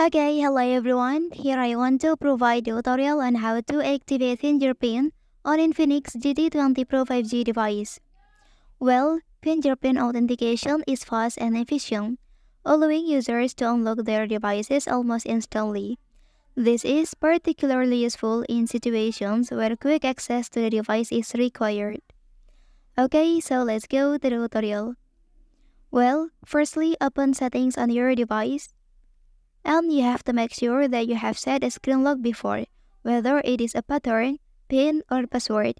Okay, hello everyone. Here I want to provide a tutorial on how to activate Fingerprint on Infinix GT20 Pro 5G device. Well, Fingerprint authentication is fast and efficient, allowing users to unlock their devices almost instantly. This is particularly useful in situations where quick access to the device is required. Okay, so let's go to the tutorial. Well, firstly, open settings on your device. And you have to make sure that you have set a screen lock before, whether it is a pattern, PIN, or password.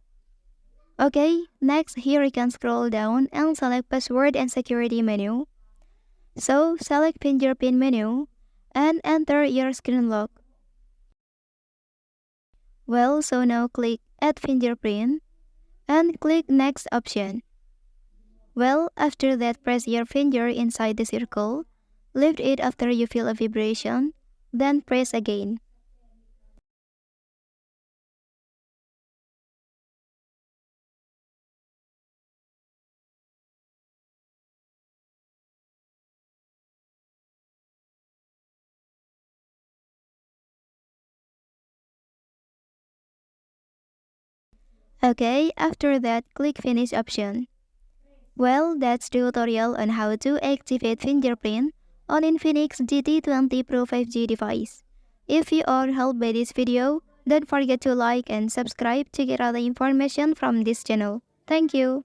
Okay, next here you can scroll down and select password and security menu. So select fingerprint menu and enter your screen lock. Well, so now click add fingerprint and click next option. Well, after that press your finger inside the circle, lift it after you feel a vibration, then press again. Okay, after that, click Finish option. Well, that's the tutorial on how to activate Fingerprint on Infinix GT20 Pro 5G device. If you are helped by this video, don't forget to like and subscribe to get other information from this channel. Thank you.